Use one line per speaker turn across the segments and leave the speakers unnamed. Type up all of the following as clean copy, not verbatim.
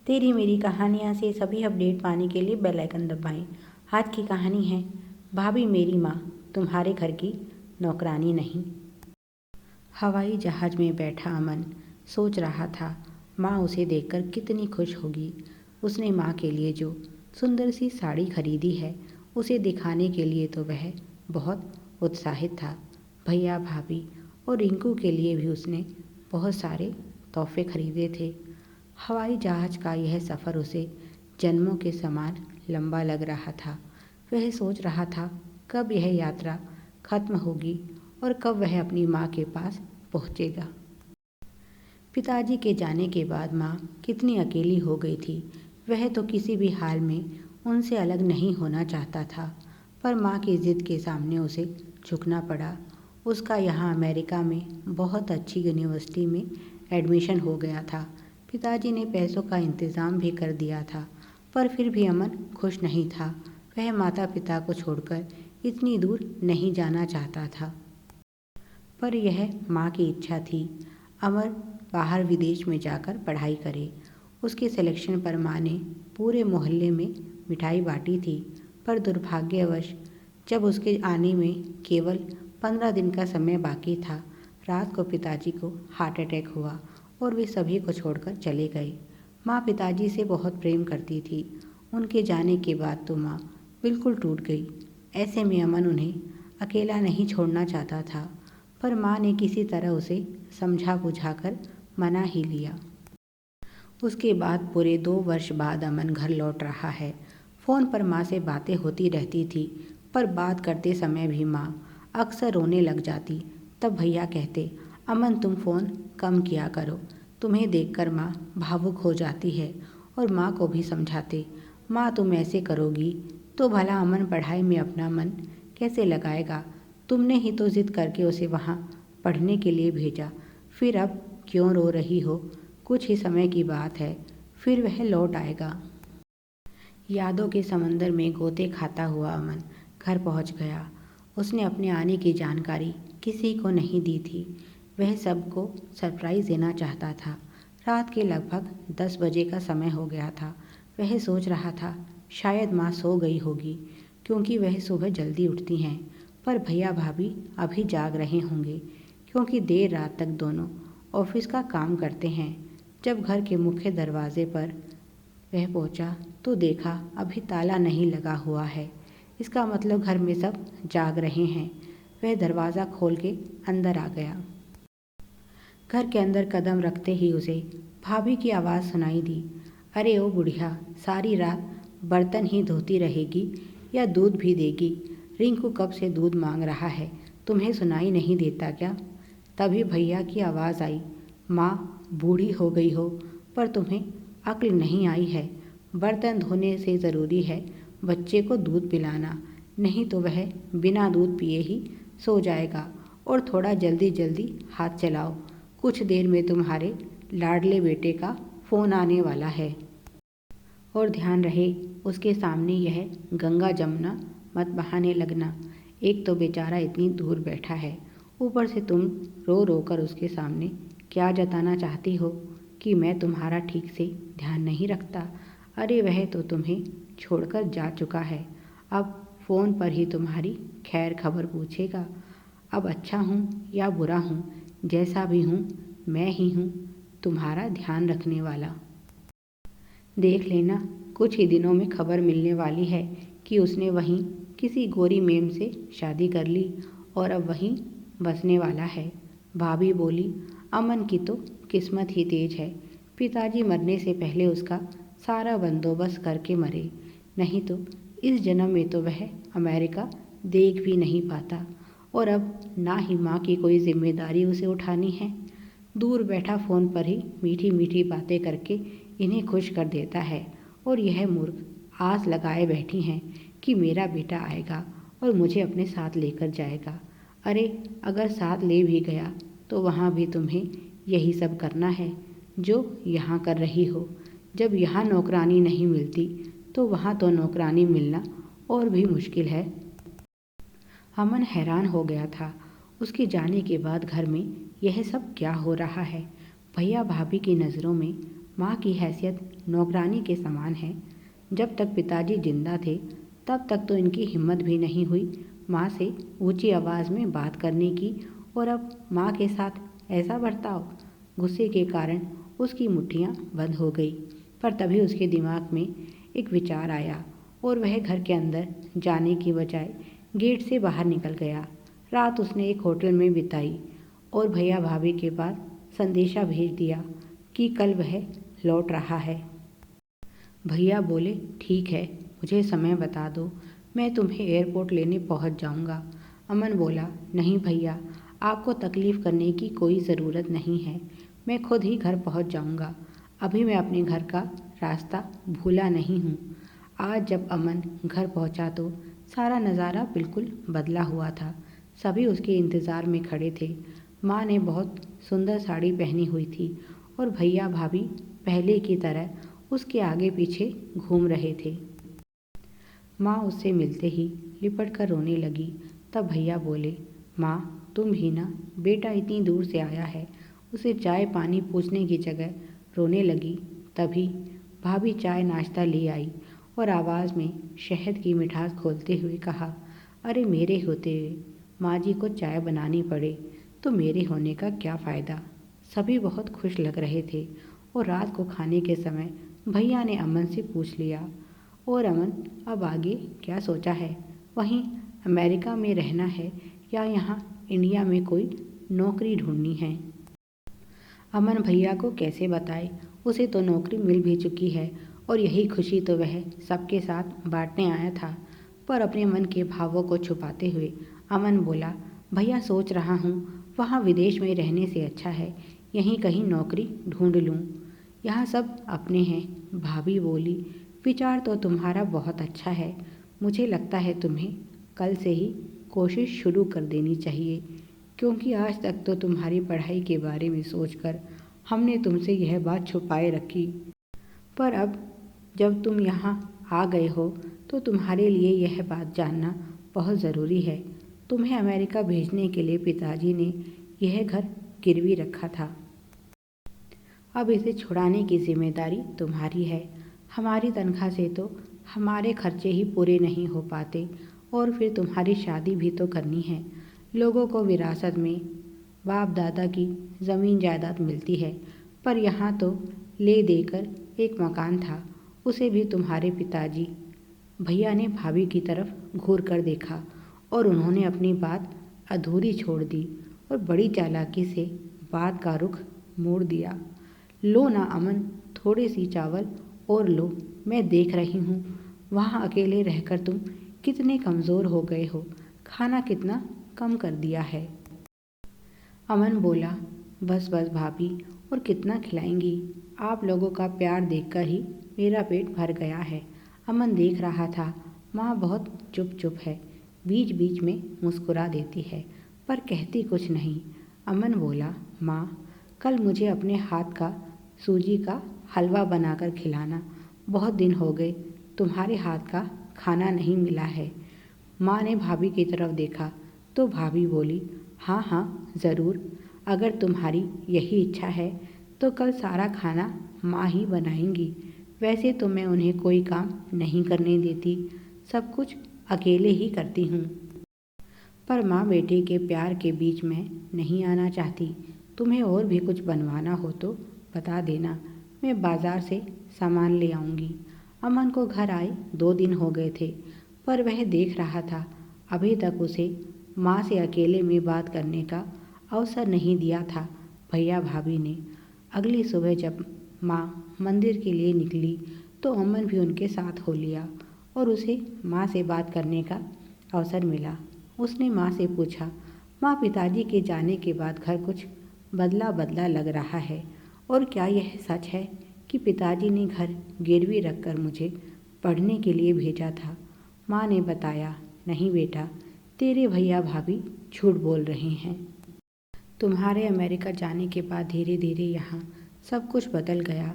तेरी मेरी कहानियाँ से सभी अपडेट पाने के लिए बेल आइकन दबाएं। आज की कहानी है भाभी मेरी माँ तुम्हारे घर की नौकरानी नहीं। हवाई जहाज में बैठा अमन सोच रहा था माँ उसे देखकर कितनी खुश होगी। उसने माँ के लिए जो सुंदर सी साड़ी खरीदी है उसे दिखाने के लिए तो वह बहुत उत्साहित था। भैया भाभी और रिंकू के लिए भी उसने बहुत सारे तोहफे खरीदे थे। हवाई जहाज का यह सफ़र उसे जन्मों के समान लंबा लग रहा था। वह सोच रहा था कब यह यात्रा खत्म होगी और कब वह अपनी माँ के पास पहुँचेगा। पिताजी के जाने के बाद माँ कितनी अकेली हो गई थी। वह तो किसी भी हाल में उनसे अलग नहीं होना चाहता था, पर माँ की ज़िद के सामने उसे झुकना पड़ा। उसका यहाँ अमेरिका में बहुत अच्छी यूनिवर्सिटी में एडमिशन हो गया था। पिताजी ने पैसों का इंतज़ाम भी कर दिया था, पर फिर भी अमन खुश नहीं था। वह माता पिता को छोड़कर इतनी दूर नहीं जाना चाहता था, पर यह माँ की इच्छा थी। अमर बाहर विदेश में जाकर पढ़ाई करे। उसके सिलेक्शन पर माँ ने पूरे मोहल्ले में मिठाई बांटी थी, पर दुर्भाग्यवश जब उसके आने में केवल 15 दिन का समय बाकी था, रात को पिताजी को हार्ट अटैक हुआ और वे सभी को छोड़कर चले गए। माँ पिताजी से बहुत प्रेम करती थी। उनके जाने के बाद तो माँ बिल्कुल टूट गई। ऐसे में अमन उन्हें अकेला नहीं छोड़ना चाहता था, पर माँ ने किसी तरह उसे समझा बुझाकर मना ही लिया। उसके बाद पूरे 2 वर्ष बाद अमन घर लौट रहा है। फ़ोन पर माँ से बातें होती रहती थी, पर बात करते समय भी माँ अक्सर रोने लग जाती। तब भैया कहते, अमन तुम फ़ोन कम किया करो, तुम्हें देखकर माँ भावुक हो जाती है। और माँ को भी समझाते, माँ तुम ऐसे करोगी तो भला अमन पढ़ाई में अपना मन कैसे लगाएगा। तुमने ही तो ज़िद करके उसे वहाँ पढ़ने के लिए भेजा, फिर अब क्यों रो रही हो। कुछ ही समय की बात है, फिर वह लौट आएगा। यादों के समंदर में गोते खाता हुआ अमन घर पहुंच गया। उसने अपने आने की जानकारी किसी को नहीं दी थी। वह सबको सरप्राइज़ देना चाहता था। रात के लगभग 10 बजे का समय हो गया था। वह सोच रहा था शायद माँ सो गई होगी, क्योंकि वह सुबह जल्दी उठती हैं। पर भैया भाभी अभी जाग रहे होंगे, क्योंकि देर रात तक दोनों ऑफिस का काम करते हैं। जब घर के मुख्य दरवाजे पर वह पहुंचा तो देखा अभी ताला नहीं लगा हुआ है। इसका मतलब घर में सब जाग रहे हैं। वह दरवाज़ा खोल के अंदर आ गया। घर के अंदर कदम रखते ही उसे भाभी की आवाज़ सुनाई दी, अरे ओ बुढ़िया, सारी रात बर्तन ही धोती रहेगी या दूध भी देगी। रिंकू कब से दूध मांग रहा है, तुम्हें सुनाई नहीं देता क्या। तभी भैया की आवाज़ आई, माँ बूढ़ी हो गई हो पर तुम्हें अक्ल नहीं आई है। बर्तन धोने से ज़रूरी है बच्चे को दूध पिलाना, नहीं तो वह बिना दूध पिए ही सो जाएगा। और थोड़ा जल्दी जल्दी हाथ चलाओ, कुछ देर में तुम्हारे लाडले बेटे का फ़ोन आने वाला है। और ध्यान रहे उसके सामने यह गंगा जमुना मत बहाने लगना। एक तो बेचारा इतनी दूर बैठा है, ऊपर से तुम रो रो कर उसके सामने क्या जताना चाहती हो कि मैं तुम्हारा ठीक से ध्यान नहीं रखता। अरे वह तो तुम्हें छोड़कर जा चुका है, अब फ़ोन पर ही तुम्हारी खैर खबर पूछेगा। अब अच्छा हूँ या बुरा हूँ, जैसा भी हूँ मैं ही हूँ तुम्हारा ध्यान रखने वाला। देख लेना, कुछ ही दिनों में खबर मिलने वाली है कि उसने वहीं किसी गोरी मेम से शादी कर ली और अब वहीं बसने वाला है। भाभी बोली, अमन की तो किस्मत ही तेज है, पिताजी मरने से पहले उसका सारा बंदोबस्त करके मरे, नहीं तो इस जन्म में तो वह अमेरिका देख भी नहीं पाता। और अब ना ही माँ की कोई जिम्मेदारी उसे उठानी है। दूर बैठा फ़ोन पर ही मीठी मीठी बातें करके इन्हें खुश कर देता है। और यह मूर्ख आस लगाए बैठी हैं कि मेरा बेटा आएगा और मुझे अपने साथ लेकर जाएगा। अरे अगर साथ ले भी गया तो वहाँ भी तुम्हें यही सब करना है जो यहाँ कर रही हो। जब यहाँ नौकरानी नहीं मिलती तो वहाँ तो नौकरानी मिलना और भी मुश्किल है। अमन हैरान हो गया था। उसके जाने के बाद घर में यह सब क्या हो रहा है। भैया भाभी की नज़रों में माँ की हैसियत नौकरानी के समान है। जब तक पिताजी जिंदा थे तब तक तो इनकी हिम्मत भी नहीं हुई माँ से ऊंची आवाज़ में बात करने की, और अब माँ के साथ ऐसा बर्ताव। गुस्से के कारण उसकी मुट्ठियाँ बंद हो गई, पर तभी उसके दिमाग में एक विचार आया और वह घर के अंदर जाने की बजाय गेट से बाहर निकल गया। रात उसने एक होटल में बिताई और भैया भाभी के पास संदेशा भेज दिया कि कल वह लौट रहा है। भैया बोले, ठीक है, मुझे समय बता दो, मैं तुम्हें एयरपोर्ट लेने पहुंच जाऊंगा। अमन बोला, नहीं भैया, आपको तकलीफ़ करने की कोई ज़रूरत नहीं है, मैं खुद ही घर पहुंच जाऊंगा। अभी मैं अपने घर का रास्ता भूला नहीं हूँ। आज जब अमन घर पहुंचा तो सारा नज़ारा बिल्कुल बदला हुआ था। सभी उसके इंतज़ार में खड़े थे। माँ ने बहुत सुंदर साड़ी पहनी हुई थी और भैया भाभी पहले की तरह उसके आगे पीछे घूम रहे थे। माँ उससे मिलते ही लिपट कर रोने लगी। तब भैया बोले, माँ तुम भी ना, बेटा इतनी दूर से आया है। उसे चाय पानी पूछने की जगह रोने लगी। तभी भाभी चाय नाश्ता ले आई और आवाज़ में शहद की मिठास घोलते हुए कहा, अरे मेरे होते हुए माँ जी को चाय बनानी पड़े तो मेरे होने का क्या फ़ायदा। सभी बहुत खुश लग रहे थे और रात को खाने के समय भैया ने अमन से पूछ लिया, और अमन अब आगे क्या सोचा है, वहीं अमेरिका में रहना है या यहाँ इंडिया में कोई नौकरी ढूंढनी है। अमन भैया को कैसे बताए, उसे तो नौकरी मिल भी चुकी है और यही खुशी तो वह सबके साथ बांटने आया था। पर अपने मन के भावों को छुपाते हुए अमन बोला, भैया सोच रहा हूँ वहाँ विदेश में रहने से अच्छा है यहीं कहीं नौकरी ढूंढ लूँ, यहाँ सब अपने हैं। भाभी बोली, विचार तो तुम्हारा बहुत अच्छा है, मुझे लगता है तुम्हें कल से ही कोशिश शुरू कर देनी चाहिए, क्योंकि आज तक तो तुम्हारी पढ़ाई के बारे में सोचकर हमने तुमसे यह बात छुपाए रखी, पर अब जब तुम यहाँ आ गए हो तो तुम्हारे लिए यह बात जानना बहुत ज़रूरी है। तुम्हें अमेरिका भेजने के लिए पिताजी ने यह घर गिरवी रखा था, अब इसे छुड़ाने की जिम्मेदारी तुम्हारी है। हमारी तनख्वाह से तो हमारे खर्चे ही पूरे नहीं हो पाते और फिर तुम्हारी शादी भी तो करनी है। लोगों को विरासत में बाप दादा की ज़मीन जायदाद मिलती है, पर यहाँ तो ले देकर एक मकान था, उसे भी तुम्हारे पिताजी। भैया ने भाभी की तरफ घूर कर देखा और उन्होंने अपनी बात अधूरी छोड़ दी और बड़ी चालाकी से बात का रुख मोड़ दिया। लो ना अमन, थोड़ी सी चावल और लो, मैं देख रही हूँ वहाँ अकेले रहकर तुम कितने कमज़ोर हो गए हो, खाना कितना कम कर दिया है। अमन बोला, बस बस भाभी, और कितना खिलाएंगी, आप लोगों का प्यार देखकर ही मेरा पेट भर गया है। अमन देख रहा था माँ बहुत चुप चुप है, बीच बीच में मुस्कुरा देती है पर कहती कुछ नहीं। अमन बोला, माँ कल मुझे अपने हाथ का सूजी का हलवा बनाकर खिलाना, बहुत दिन हो गए तुम्हारे हाथ का खाना नहीं मिला है। माँ ने भाभी की तरफ देखा तो भाभी बोली, हाँ हाँ ज़रूर, अगर तुम्हारी यही इच्छा है तो कल सारा खाना माँ ही बनाएंगी। वैसे तो मैं उन्हें कोई काम नहीं करने देती, सब कुछ अकेले ही करती हूँ, पर माँ बेटे के प्यार के बीच में नहीं आना चाहती। तुम्हें और भी कुछ बनवाना हो तो बता देना, मैं बाज़ार से सामान ले आऊँगी। अमन को घर आए 2 दिन हो गए थे, पर वह देख रहा था अभी तक उसे माँ से अकेले में बात करने का अवसर नहीं दिया था भैया भाभी ने। अगली सुबह जब माँ मंदिर के लिए निकली तो अमन भी उनके साथ हो लिया और उसे माँ से बात करने का अवसर मिला। उसने माँ से पूछा, माँ पिताजी के जाने के बाद घर कुछ बदला बदला लग रहा है, और क्या यह सच है कि पिताजी ने घर गिरवी रखकर मुझे पढ़ने के लिए भेजा था? माँ ने बताया, नहीं बेटा, तेरे भैया भाभी झूठ बोल रहे हैं। तुम्हारे अमेरिका जाने के बाद धीरे धीरे यहाँ सब कुछ बदल गया।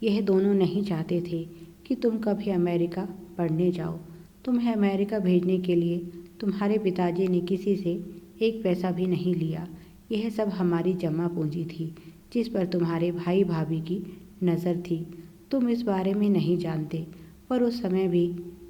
यह दोनों नहीं चाहते थे कि तुम कभी अमेरिका पढ़ने जाओ। तुम्हें अमेरिका भेजने के लिए तुम्हारे पिताजी ने किसी से एक पैसा भी नहीं लिया। यह सब हमारी जमा पूंजी थी जिस पर तुम्हारे भाई भाभी की नज़र थी। तुम इस बारे में नहीं जानते, पर उस समय भी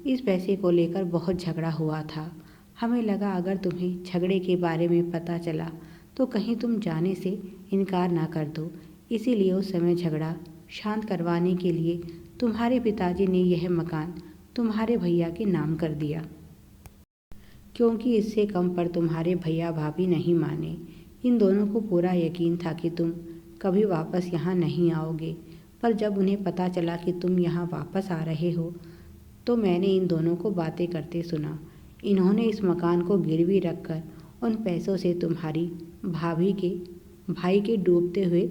इस पैसे को लेकर बहुत झगड़ा हुआ था। हमें लगा अगर तुम्हें झगड़े के बारे में पता चला तो कहीं तुम जाने से इनकार ना कर दो। इसीलिए उस समय झगड़ा शांत करवाने के लिए तुम्हारे पिताजी ने यह मकान तुम्हारे भैया के नाम कर दिया, क्योंकि इससे कम पर तुम्हारे भैया भाभी नहीं माने। इन दोनों को पूरा यकीन था कि तुम कभी वापस यहाँ नहीं आओगे, पर जब उन्हें पता चला कि तुम यहाँ वापस आ रहे हो तो मैंने इन दोनों को बातें करते सुना। इन्होंने इस मकान को गिरवी रखकर उन पैसों से तुम्हारी भाभी के भाई के डूबते हुए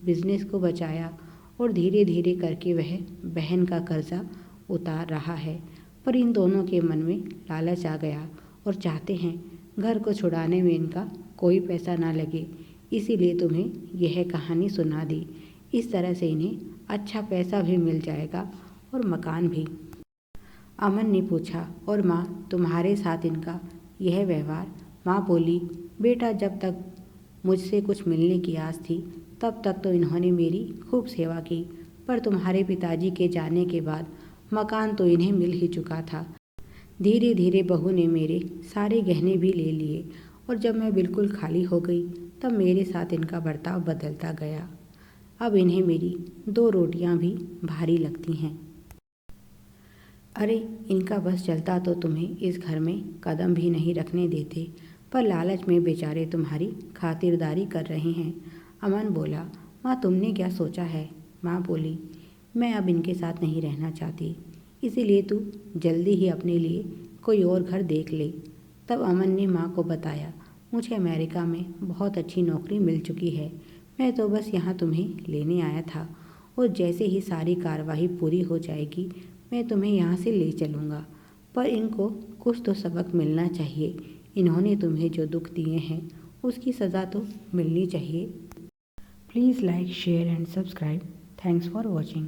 बिजनेस को बचाया और धीरे धीरे करके वह बहन का कर्जा उतार रहा है। पर इन दोनों के मन में लालच आ गया और चाहते हैं घर को छुड़ाने में इनका कोई पैसा ना लगे, इसीलिए तुम्हें यह कहानी सुना दी। इस तरह से इन्हें अच्छा पैसा भी मिल जाएगा और मकान भी। अमन ने पूछा, और माँ तुम्हारे साथ इनका यह व्यवहार? माँ बोली, बेटा जब तक मुझसे कुछ मिलने की आस थी तब तक तो इन्होंने मेरी खूब सेवा की, पर तुम्हारे पिताजी के जाने के बाद मकान तो इन्हें मिल ही चुका था। धीरे धीरे बहू ने मेरे सारे गहने भी ले लिए और जब मैं बिल्कुल खाली हो गई तब मेरे साथ इनका बर्ताव बदलता गया। अब इन्हें मेरी 2 रोटियां भी भारी लगती हैं। अरे इनका बस चलता तो तुम्हें इस घर में कदम भी नहीं रखने देते, पर लालच में बेचारे तुम्हारी खातिरदारी कर रहे हैं। अमन बोला, माँ तुमने क्या सोचा है? माँ बोली, मैं अब इनके साथ नहीं रहना चाहती, इसीलिए तू जल्दी ही अपने लिए कोई और घर देख ले। तब अमन ने माँ को बताया, मुझे अमेरिका में बहुत अच्छी नौकरी मिल चुकी है, मैं तो बस यहाँ तुम्हें लेने आया था और जैसे ही सारी कार्रवाई पूरी हो जाएगी मैं तुम्हें यहाँ से ले चलूँगा। पर इनको कुछ तो सबक मिलना चाहिए। इन्होंने तुम्हें जो दुख दिए हैं उसकी सज़ा तो मिलनी चाहिए। Please like, share and subscribe. Thanks for watching.